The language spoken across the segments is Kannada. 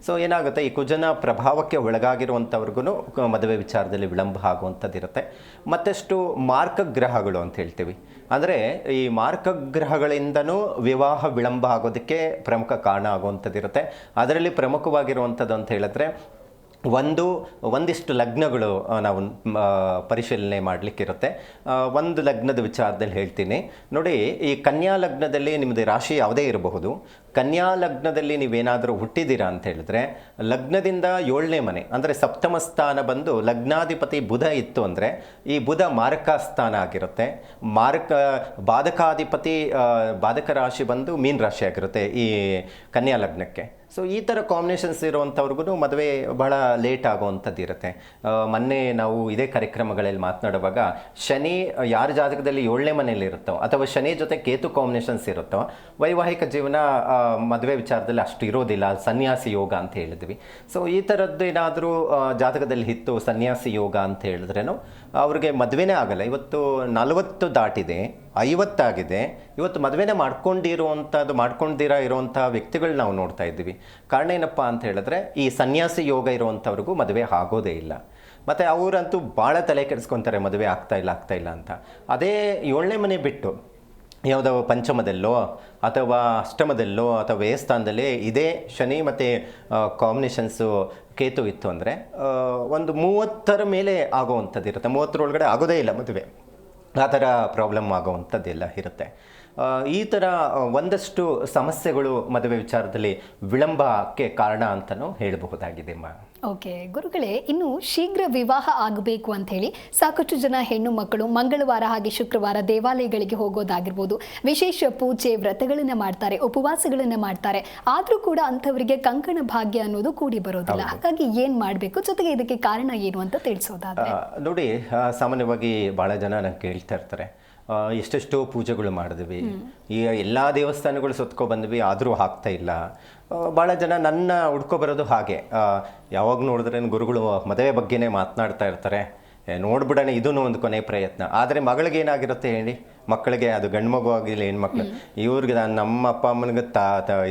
ಸೊ ಏನಾಗುತ್ತೆ, ಈ ಕುಜನ ಪ್ರಭಾವಕ್ಕೆ ಒಳಗಾಗಿರುವಂಥವ್ರಿಗೂ ಮದುವೆ ವಿಚಾರದಲ್ಲಿ ವಿಳಂಬ ಆಗುವಂಥದ್ದಿರುತ್ತೆ. ಮತ್ತಷ್ಟು ಮಾರ್ಕಗ್ರಹಗಳು ಅಂತ ಹೇಳ್ತೀವಿ, ಅಂದರೆ ಈ ಮಾರ್ಕಗ್ರಹಗಳಿಂದನೂ ವಿವಾಹ ವಿಳಂಬ ಆಗೋದಕ್ಕೆ ಪ್ರಮುಖ ಕಾರಣ ಆಗುವಂಥದ್ದಿರುತ್ತೆ. ಅದರಲ್ಲಿ ಪ್ರಮುಖವಾಗಿರುವಂಥದ್ದು ಅಂತ ಹೇಳಿದ್ರೆ ಒಂದಿಷ್ಟು ಲಗ್ನಗಳು ನಾವು ಪರಿಶೀಲನೆ ಮಾಡಲಿಕ್ಕಿರುತ್ತೆ. ಒಂದು ಲಗ್ನದ ವಿಚಾರದಲ್ಲಿ ಹೇಳ್ತೀನಿ ನೋಡಿ. ಈ ಕನ್ಯಾ ಲಗ್ನದಲ್ಲಿ ನಿಮ್ಮದು ರಾಶಿ ಯಾವುದೇ ಇರಬಹುದು. ಕನ್ಯಾ ಲಗ್ನದಲ್ಲಿ ನೀವೇನಾದರೂ ಹುಟ್ಟಿದ್ದೀರಾ ಅಂತ ಹೇಳಿದ್ರೆ, ಲಗ್ನದಿಂದ 7ನೇ ಮನೆ ಅಂದರೆ ಸಪ್ತಮ ಸ್ಥಾನ ಬಂದು ಲಗ್ನಾಧಿಪತಿ ಬುಧ ಇತ್ತು ಅಂದರೆ ಈ ಬುಧ ಮಾರಕ ಸ್ಥಾನ ಆಗಿರುತ್ತೆ. ಬಾಧಕ ರಾಶಿ ಬಂದು ಮೀನ ರಾಶಿ ಆಗಿರುತ್ತೆ ಈ ಕನ್ಯಾ ಲಗ್ನಕ್ಕೆ. ಸೊ ಈ ಥರ ಕಾಂಬಿನೇಷನ್ಸ್ ಇರುವಂಥವ್ರಿಗೂ ಮದುವೆ ಬಹಳ ಲೇಟ್ ಆಗುವಂಥದ್ದು ಇರುತ್ತೆ. ಮೊನ್ನೆ ನಾವು ಇದೇ ಕಾರ್ಯಕ್ರಮಗಳಲ್ಲಿ ಮಾತನಾಡುವಾಗ ಶನಿ ಯಾರ ಜಾತಕದಲ್ಲಿ 7ನೇ ಮನೆಯಲ್ಲಿ ಇರುತ್ತೋ ಅಥವಾ ಶನಿ ಜೊತೆ ಕೇತು ಕಾಂಬಿನೇಷನ್ಸ್ ಇರುತ್ತೋ ವೈವಾಹಿಕ ಜೀವನ ಮದುವೆ ವಿಚಾರದಲ್ಲಿ ಅಷ್ಟು ಇರೋದಿಲ್ಲ. ಸನ್ಯಾಸಿ ಯೋಗ ಅಂತ ಹೇಳಿದ್ವಿ. ಸೊ ಈ ಥರದ್ದು ಏನಾದರೂ ಜಾತಕದಲ್ಲಿ ಇತ್ತು ಸನ್ಯಾಸಿ ಯೋಗ ಅಂತ ಹೇಳಿದ್ರೇನು ಅವ್ರಿಗೆ ಮದುವೆನೇ ಆಗಲ್ಲ. ಇವತ್ತು 40 ದಾಟಿದೆ, 50 ಆಗಿದೆ, ಇವತ್ತು ಮದುವೆನೇ ಮಾಡ್ಕೊಂಡಿರೋ ಇರುವಂಥ ವ್ಯಕ್ತಿಗಳು ನಾವು ನೋಡ್ತಾ ಇದ್ದೀವಿ. ಕಾರಣ ಏನಪ್ಪ ಅಂತ ಹೇಳಿದ್ರೆ ಈ ಸನ್ಯಾಸಿ ಯೋಗ ಇರುವಂಥವ್ರಿಗೂ ಮದುವೆ ಆಗೋದೇ ಇಲ್ಲ. ಮತ್ತು ಅವರಂತೂ ಭಾಳ ತಲೆ ಕೆಡಿಸ್ಕೊತಾರೆ ಮದುವೆ ಆಗ್ತಾ ಇಲ್ಲ ಅಂತ. ಅದೇ 7ನೇ ಮನೆ ಬಿಟ್ಟು ಯಾವುದೋ ಪಂಚಮದಲ್ಲೋ ಅಥವಾ ಅಷ್ಟಮದಲ್ಲೋ ಅಥವಾ ವ್ಯಯಸ್ಥಾನದಲ್ಲಿ ಇದೇ ಶನಿ ಮತ್ತು ಕಾಂಬಿನೇಷನ್ಸು ಕೇತು ಇತ್ತು ಅಂದರೆ ಒಂದು 30ರ ಮೇಲೆ ಆಗೋವಂಥದ್ದು ಇರುತ್ತೆ. 30ರೊಳಗಡೆ ಆಗೋದೇ ಇಲ್ಲ ಮದುವೆ. ಆ ಥರ ಪ್ರಾಬ್ಲಮ್ ಆಗೋವಂಥದ್ದೆಲ್ಲ ಇರುತ್ತೆ. ಈ ಥರ ಒಂದಷ್ಟು ಸಮಸ್ಯೆಗಳು ಮದುವೆ ವಿಚಾರದಲ್ಲಿ ವಿಳಂಬಕ್ಕೆ ಕಾರಣ ಅಂತಲೂ ಹೇಳಬಹುದಾಗಿದೆ. ಓಕೆ ಗುರುಗಳೇ, ಇನ್ನು ಶೀಘ್ರ ವಿವಾಹ ಆಗಬೇಕು ಅಂತ ಹೇಳಿ ಸಾಕಷ್ಟು ಜನ ಹೆಣ್ಣು ಮಕ್ಕಳು ಮಂಗಳವಾರ ಹಾಗೆ ಶುಕ್ರವಾರ ದೇವಾಲಯಗಳಿಗೆ ಹೋಗೋದಾಗಿರ್ಬೋದು, ವಿಶೇಷ ಪೂಜೆ ವ್ರತಗಳನ್ನು ಮಾಡ್ತಾರೆ, ಉಪವಾಸಗಳನ್ನು ಮಾಡ್ತಾರೆ. ಆದರೂ ಕೂಡ ಅಂಥವರಿಗೆ ಕಂಕಣ ಭಾಗ್ಯ ಅನ್ನೋದು ಕೂಡಿ ಬರೋದಿಲ್ಲ. ಹಾಗಾಗಿ ಏನು ಮಾಡಬೇಕು, ಜೊತೆಗೆ ಇದಕ್ಕೆ ಕಾರಣ ಏನು ಅಂತ ತಿಳಿಸೋದಾದ್ರೆ ನೋಡಿ, ಸಾಮಾನ್ಯವಾಗಿ ಭಾಳ ಜನ ನಂಗೆ ಕೇಳ್ತಾ ಇರ್ತಾರೆ, ಎಷ್ಟೆಷ್ಟೋ ಪೂಜೆಗಳು ಮಾಡಿದ್ವಿ, ಈ ಎಲ್ಲ ದೇವಸ್ಥಾನಗಳು ಸುತ್ಕೊ ಬಂದ್ವಿ, ಆದರೂ ಆಗ್ತಾ ಇಲ್ಲ. ಭಾಳ ಜನ ನನ್ನ ಹುಡ್ಕೊಬರೋದು ಹಾಗೆ, ಯಾವಾಗ ನೋಡಿದ್ರೆ ಗುರುಗಳು ಮದುವೆ ಬಗ್ಗೆನೇ ಮಾತನಾಡ್ತಾ ಇರ್ತಾರೆ. ನೋಡ್ಬಿಡೋಣ ಇದೂ ಒಂದು ಕೊನೆ ಪ್ರಯತ್ನ. ಆದರೆ ಮಗಳಿಗೆ ಏನಾಗಿರುತ್ತೆ ಹೇಳಿ, ಮಕ್ಕಳಿಗೆ ಅದು ಗಂಡು ಮಗು ಆಗಿಲ್ಲ ಹೆಣ್ಮಕ್ಳು, ಇವ್ರಿಗೆ ನಮ್ಮ ಅಪ್ಪ ಅಮ್ಮನಿಗೆ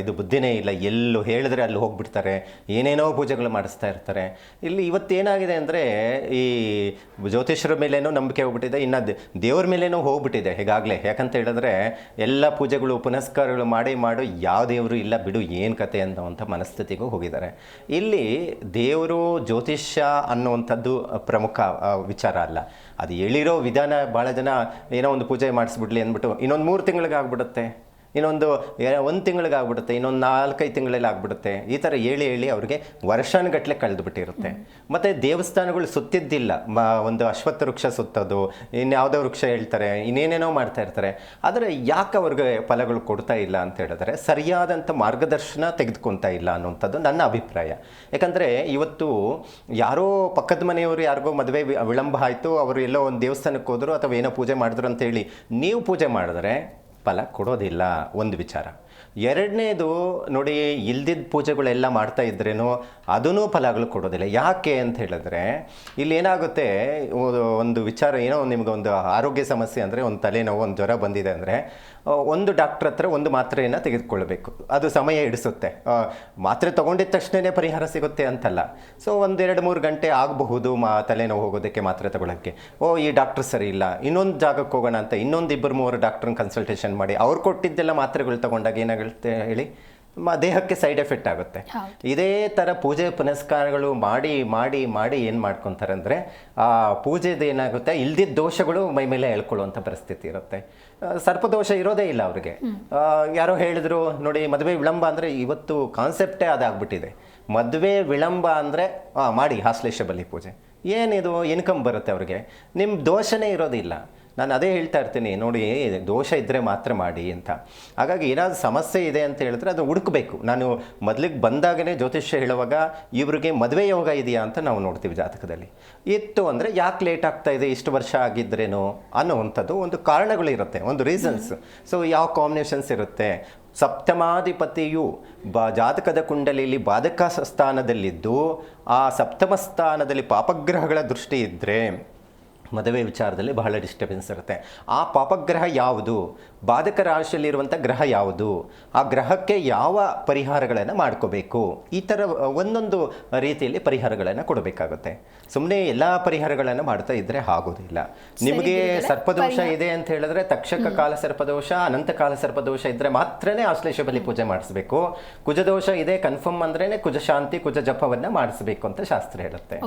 ಇದು ಬುದ್ಧಿನೇ ಇಲ್ಲ, ಎಲ್ಲೂ ಹೇಳಿದ್ರೆ ಅಲ್ಲಿ ಹೋಗ್ಬಿಡ್ತಾರೆ, ಏನೇನೋ ಪೂಜೆಗಳು ಮಾಡಿಸ್ತಾ ಇರ್ತಾರೆ. ಇಲ್ಲಿ ಇವತ್ತೇನಾಗಿದೆ ಅಂದರೆ ಈ ಜ್ಯೋತಿಷ್ಯರ ಮೇಲೇನೂ ನಂಬಿಕೆ ಹೋಗ್ಬಿಟ್ಟಿದೆ, ಇನ್ನು ದೇವ್ರ ಮೇಲೇನೂ ಹೋಗ್ಬಿಟ್ಟಿದೆ ಈಗಾಗಲೇ. ಯಾಕಂತ ಹೇಳಿದ್ರೆ ಎಲ್ಲ ಪೂಜೆಗಳು ಪುನಸ್ಕಾರಗಳು ಮಾಡಿ ಯಾವ ದೇವರು ಇಲ್ಲ ಬಿಡು, ಏನು ಕತೆ ಅನ್ನೋವಂಥ ಮನಸ್ಥಿತಿಗೂ ಹೋಗಿದ್ದಾರೆ. ಇಲ್ಲಿ ದೇವರು ಜ್ಯೋತಿಷ್ಯ ಅನ್ನುವಂಥದ್ದು ಪ್ರಮುಖ ವಿಚಾರ ಅಲ್ಲ. ಅದು ಹೇಳಿರೋ ವಿಧಾನ, ಭಾಳ ಜನ ಏನೋ ಒಂದು ಪೂಜೆ ಮಾಡಿಸ್ಬಿಡ್ಲಿ ಅಂದ್ಬಿಟ್ಟು ಇನ್ನೊಂದು 3 ತಿಂಗಳಿಗೆ ಆಗ್ಬಿಡುತ್ತೆ, ಇನ್ನೊಂದು 1 ತಿಂಗಳಿಗೆ ಆಗ್ಬಿಡುತ್ತೆ, ಇನ್ನೊಂದು 4-5 ತಿಂಗಳಲ್ಲಿ ಆಗ್ಬಿಡುತ್ತೆ. ಈ ಥರ ಹೇಳಿ ಅವ್ರಿಗೆ ವರ್ಷಾನುಗಟ್ಟಲೆ ಕಳೆದುಬಿಟ್ಟಿರುತ್ತೆ. ಮತ್ತು ದೇವಸ್ಥಾನಗಳು ಸುತ್ತಿದ್ದಿಲ್ಲ, ಒಂದು ಅಶ್ವತ್ಥ ವೃಕ್ಷ ಸುತ್ತೋದು, ಇನ್ಯಾವುದೋ ವೃಕ್ಷ ಹೇಳ್ತಾರೆ, ಇನ್ನೇನೇನೋ ಮಾಡ್ತಾ ಇರ್ತಾರೆ. ಆದರೆ ಯಾಕೆ ಅವ್ರಿಗೆ ಫಲಗಳು ಕೊಡ್ತಾ ಇಲ್ಲ ಅಂತ ಹೇಳಿದ್ರೆ ಸರಿಯಾದಂಥ ಮಾರ್ಗದರ್ಶನ ತೆಗೆದುಕೊತಾ ಇಲ್ಲ ಅನ್ನುವಂಥದ್ದು ನನ್ನ ಅಭಿಪ್ರಾಯ. ಯಾಕಂದರೆ ಇವತ್ತು ಯಾರೋ ಪಕ್ಕದ ಮನೆಯವರು ಯಾರಿಗೋ ಮದುವೆ ವಿಳಂಬ ಆಯಿತು, ಅವರು ಎಲ್ಲೋ ಒಂದು ದೇವಸ್ಥಾನಕ್ಕೆ ಹೋದರು ಅಥವಾ ಏನೋ ಪೂಜೆ ಮಾಡಿದ್ರು ಅಂತೇಳಿ ನೀವು ಪೂಜೆ ಮಾಡಿದ್ರೆ ಫಲ ಕೊಡೋದಿಲ್ಲ, ಒಂದು ವಿಚಾರ. ಎರಡನೇದು ನೋಡಿ, ಇಲ್ದಿದ್ದ ಪೂಜೆಗಳೆಲ್ಲ ಮಾಡ್ತಾ ಇದ್ರೇನೋ ಅದೂ ಫಲಗಳು ಕೊಡೋದಿಲ್ಲ. ಯಾಕೆ ಅಂತ ಹೇಳಿದ್ರೆ ಇಲ್ಲಿ ಏನಾಗುತ್ತೆ, ಒಂದು ವಿಚಾರ, ಏನೋ ನಿಮ್ಗೆ ಆರೋಗ್ಯ ಸಮಸ್ಯೆ ಅಂದರೆ ಒಂದು ತಲೆನೋವು, ಒಂದು ಜ್ವರ ಬಂದಿದೆ ಅಂದರೆ ಒಂದು ಡಾಕ್ಟ್ರ್ ಹತ್ರ ಒಂದು ಮಾತ್ರೆಯನ್ನು ತೆಗೆದುಕೊಳ್ಬೇಕು. ಅದು ಸಮಯ ಹಿಡಿಸುತ್ತೆ. ಮಾತ್ರೆ ತೊಗೊಂಡಿದ್ದ ತಕ್ಷಣವೇ ಪರಿಹಾರ ಸಿಗುತ್ತೆ ಅಂತಲ್ಲ. ಸೊ 1-2-3 ಗಂಟೆ ಆಗಬಹುದು ತಲೆನೋವು ಹೋಗೋದಕ್ಕೆ ಮಾತ್ರೆ ತಗೊಳ್ಳೋಕ್ಕೆ. ಈ ಡಾಕ್ಟ್ರ್ ಸರಿ ಇಲ್ಲ, ಇನ್ನೊಂದು ಜಾಗಕ್ಕೆ ಹೋಗೋಣ ಅಂತ ಇನ್ನೊಂದು 2-3 ಡಾಕ್ಟ್ರನ್ನ ಕನ್ಸಲ್ಟೇಷನ್ ಮಾಡಿ ಅವ್ರು ಕೊಟ್ಟಿದ್ದೆಲ್ಲ ಮಾತ್ರೆಗಳು ತಗೊಂಡಾಗ ಏನಾಗುತ್ತೆ ಹೇಳಿ, ದೇಹಕ್ಕೆ ಸೈಡ್ ಎಫೆಕ್ಟ್ ಆಗುತ್ತೆ. ಇದೇ ಥರ ಪೂಜೆ ಪುನಸ್ಕಾರಗಳು ಮಾಡಿ ಏನು ಮಾಡ್ಕೊತಾರೆ ಅಂದರೆ ಆ ಪೂಜೆದು ಏನಾಗುತ್ತೆ, ಇಲ್ದಿದ್ದ ದೋಷಗಳು ಮೈ ಮೇಲೆ ಹೇಳ್ಕೊಳ್ಳುವಂಥ ಪರಿಸ್ಥಿತಿ ಇರುತ್ತೆ. ಸರ್ಪದೋಷ ಇರೋದೇ ಇಲ್ಲ ಅವ್ರಿಗೆ. ಯಾರೋ ಹೇಳಿದ್ರು ನೋಡಿ, ಮದುವೆ ವಿಳಂಬ ಅಂದರೆ ಇವತ್ತು ಕಾನ್ಸೆಪ್ಟೇ ಅದಾಗ್ಬಿಟ್ಟಿದೆ. ಮದುವೆ ವಿಳಂಬ ಅಂದರೆ ಮಾಡಿ ಆಶ್ಲೇಷ ಬಲಿ ಪೂಜೆ, ಏನಿದು ಇನ್ಕಮ್ ಬರುತ್ತೆ ಅವ್ರಿಗೆ, ನಿಮ್ಮ ದೋಷನೇ ಇರೋದಿಲ್ಲ. ನಾನು ಅದೇ ಹೇಳ್ತಾ ಇರ್ತೀನಿ ನೋಡಿ, ದೋಷ ಇದ್ದರೆ ಮಾತ್ರ ಮಾಡಿ ಅಂತ. ಹಾಗಾಗಿ ಏನಾದರೂ ಸಮಸ್ಯೆ ಇದೆ ಅಂತ ಹೇಳಿದ್ರೆ ಅದು ಹುಡುಕಬೇಕು. ನಾನು ಮೊದಲಿಗೆ ಬಂದಾಗಲೇ ಜ್ಯೋತಿಷ್ಯ ಹೇಳುವಾಗ ಇವ್ರಿಗೆ ಮದುವೆ ಯೋಗ ಇದೆಯಾ ಅಂತ ನಾವು ನೋಡ್ತೀವಿ ಜಾತಕದಲ್ಲಿ. ಇತ್ತು ಅಂದರೆ ಯಾಕೆ ಲೇಟ್ ಆಗ್ತಾ ಇದೆ, ಇಷ್ಟು ವರ್ಷ ಆಗಿದ್ರೇನೋ ಅನ್ನೋವಂಥದ್ದು ಒಂದು ಕಾರಣಗಳಿರುತ್ತೆ, ಒಂದು ರೀಸನ್ಸ್. ಸೊ ಯಾವ ಕಾಂಬಿನೇಷನ್ಸ್ ಇರುತ್ತೆ. ಸಪ್ತಮಾಧಿಪತಿಯು ಜಾತಕದ ಕುಂಡಲಿಯಲ್ಲಿ ಬಾಧಕ ಸ್ಥಾನದಲ್ಲಿದ್ದು ಆ ಸಪ್ತಮ ಸ್ಥಾನದಲ್ಲಿ ಪಾಪಗ್ರಹಗಳ ದೃಷ್ಟಿ ಇದ್ದರೆ ಮದುವೆ ವಿಚಾರದಲ್ಲಿ ಬಹಳ ಡಿಸ್ಟರ್ಬೆನ್ಸ್ ಇರುತ್ತೆ. ಆ ಪಾಪಗ್ರಹ ಯಾವುದು, ಬಾಧಕ ರಾಶಿಯಲ್ಲಿರುವಂಥ ಗ್ರಹ ಯಾವುದು, ಆ ಗ್ರಹಕ್ಕೆ ಯಾವ ಪರಿಹಾರಗಳನ್ನು ಮಾಡ್ಕೋಬೇಕು, ಈ ಥರ ಒಂದೊಂದು ರೀತಿಯಲ್ಲಿ ಪರಿಹಾರಗಳನ್ನು ಕೊಡಬೇಕಾಗುತ್ತೆ. ಸುಮ್ಮನೆ ಎಲ್ಲ ಪರಿಹಾರಗಳನ್ನು ಮಾಡ್ತಾ ಇದ್ದರೆ ಆಗೋದಿಲ್ಲ. ನಿಮಗೆ ಸರ್ಪದೋಷ ಇದೆ ಅಂತ ಹೇಳಿದ್ರೆ ತಕ್ಷಕ ಕಾಲ ಸರ್ಪದೋಷ, ಅನಂತ ಕಾಲ ಸರ್ಪದೋಷ ಇದ್ದರೆ ಮಾತ್ರನೇ ಆಶ್ಲೇಷ ಬಲಿ ಪೂಜೆ ಮಾಡಿಸ್ಬೇಕು. ಕುಜದೋಷ ಇದೆ ಕನ್ಫರ್ಮ್ ಅಂದ್ರೇ ಕುಜ ಶಾಂತಿ ಕುಜ ಜಪವನ್ನು ಮಾಡಿಸ್ಬೇಕು ಅಂತ ಶಾಸ್ತ್ರ ಹೇಳುತ್ತೆ.